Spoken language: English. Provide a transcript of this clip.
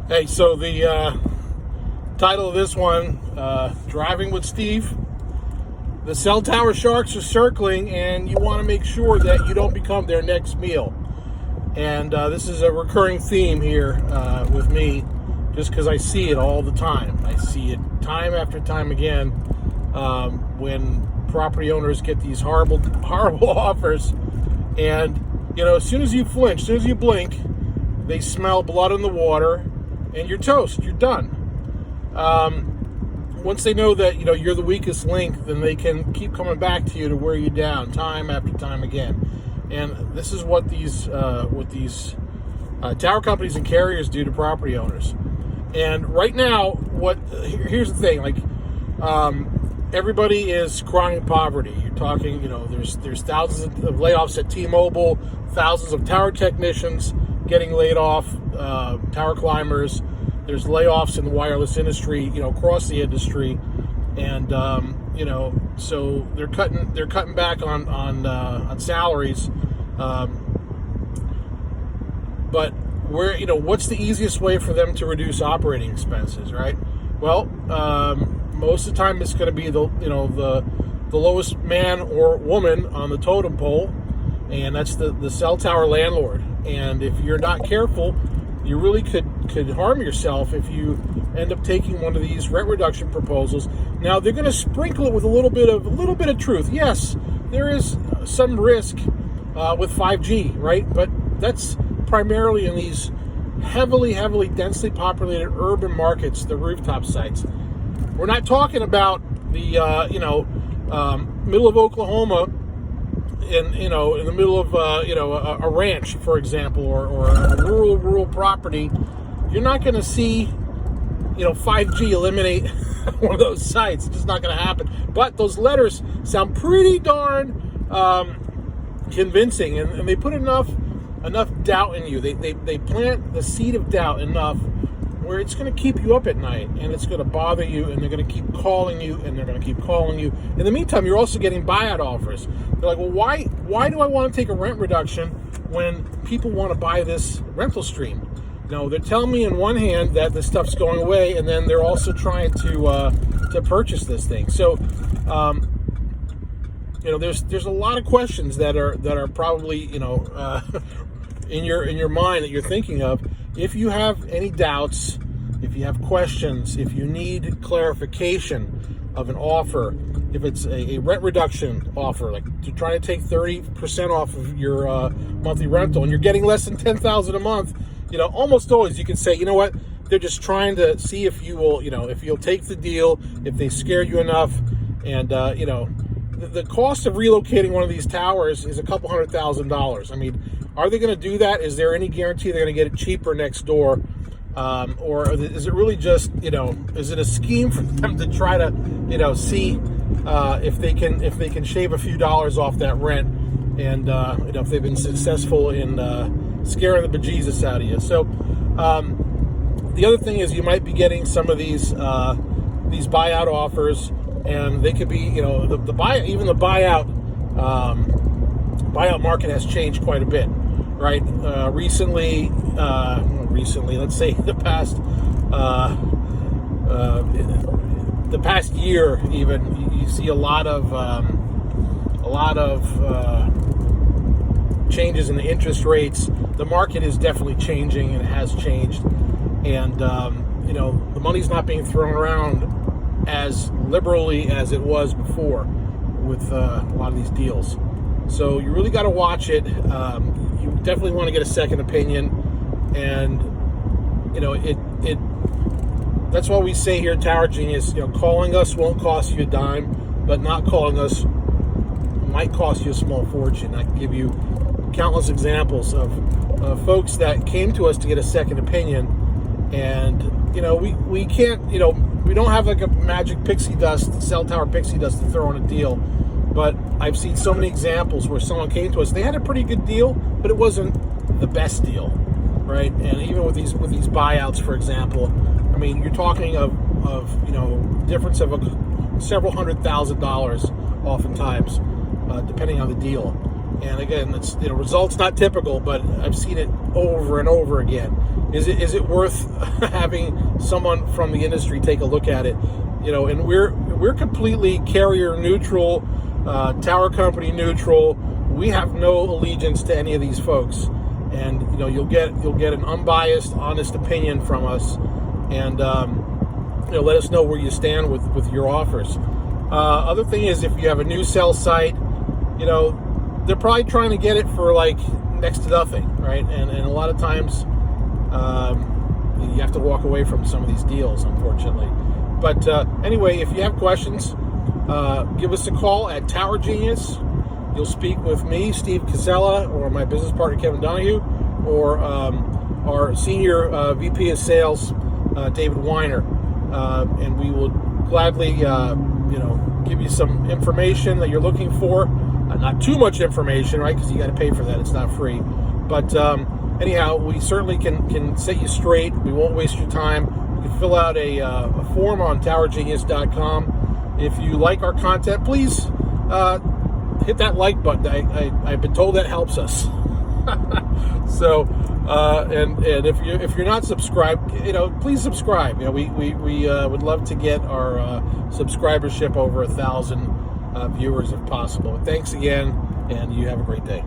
Hey, so the title of this one, Driving with Steve. The cell tower sharks are circling, and you want to make sure that you don't become their next meal. And this is a recurring theme here with me, just because I see it all the time. I see it time after time again when property owners get these horrible offers. And, as soon as you flinch, as soon as you blink, they smell blood in the water, and you're toast. You're done. Once they know that you're the weakest link, then they can keep coming back to you to wear you down time after time again. And this is what these tower companies and carriers do to property owners. And right now, here's the thing: everybody is crying poverty. You're talking, there's thousands of layoffs at T-Mobile, thousands of tower technicians getting laid off, tower climbers. There's layoffs in the wireless industry, across the industry, and so they're cutting back on salaries. But what's the easiest way for them to reduce operating expenses, right? Well, most of the time it's going to be the lowest man or woman on the totem pole, and that's the cell tower landlord. And if you're not careful, you really could harm yourself if you end up taking one of these rent reduction proposals. Now they're going to sprinkle it with a little bit of truth. Yes, there is some risk with 5G, right? But that's primarily in these heavily densely populated urban markets, the rooftop sites. We're not talking about the middle of Oklahoma, in the middle of a ranch, for example, or a rural property. You're not going to see 5G eliminate one of those sites. It's just not going to happen. But those letters sound pretty darn convincing, and they put enough doubt in you. They plant the seed of doubt enough where it's going to keep you up at night, and it's going to bother you, and they're going to keep calling you, and they're going to keep calling you. In the meantime, you're also getting buyout offers. They're like, well, why do I want to take a rent reduction when people want to buy this rental stream? They're telling me in one hand that this stuff's going away, and then they're also trying to purchase this thing. So, there's a lot of questions that are probably in your mind that you're thinking of. If you have any doubts, if you have questions, if you need clarification of an offer, if it's a rent reduction offer, like to try to take 30% off of your monthly rental, and you're getting less than $10,000 a month, almost always you can say, you know what, they're just trying to see if you will, if you'll take the deal, if they scare you enough, and the cost of relocating one of these towers is a couple $100,000. I mean, are they going to do that? Is there any guarantee they're going to get it cheaper next door? Or is it really just, is it a scheme for them to try to, see if they can shave a few dollars off that rent, and if they've been successful in scaring the bejesus out of you. So the other thing is you might be getting some of these buyout offers, and they could be, the buyout market has changed quite a bit, right? Recently, let's say the past year, even, you see a lot of changes in the interest rates. The market is definitely changing, and it has changed, and the money's not being thrown around as liberally as it was before with a lot of these deals. So you really got to watch it. You definitely want to get a second opinion, and that's why we say here at Tower Genius, calling us won't cost you a dime, but not calling us might cost you a small fortune. I can give you countless examples of folks that came to us to get a second opinion, and we can't, we don't have like a magic pixie dust, cell tower pixie dust to throw on a deal. But I've seen so many examples where someone came to us, they had a pretty good deal, but it wasn't the best deal, right? And even with these buyouts, for example, I mean, you're talking of difference of several $100,000 oftentimes, depending on the deal. And again, it's, results not typical, but I've seen it over and over again. Is it worth having someone from the industry take a look at it? And we're completely carrier neutral, tower company neutral. We have no allegiance to any of these folks, and you'll get an unbiased, honest opinion from us, and let us know where you stand with your offers. Other thing is, if you have a new cell site, they're probably trying to get it for like next to nothing, right? And a lot of times you have to walk away from some of these deals, unfortunately. But anyway, if you have questions, give us a call at Tower Genius. You'll speak with me, Steve Casella, or my business partner, Kevin Donahue, or our senior VP of Sales, David Weiner. And we will gladly, give you some information that you're looking for. Not too much information, right? Because you got to pay for that. It's not free. But anyhow, we certainly can set you straight. We won't waste your time. You can fill out a form on towergenius.com. If you like our content, please hit that like button. I've been told that helps us. So, and if you're not subscribed, please subscribe. We would love to get our subscribership over 1,000 viewers if possible. Thanks again, and you have a great day.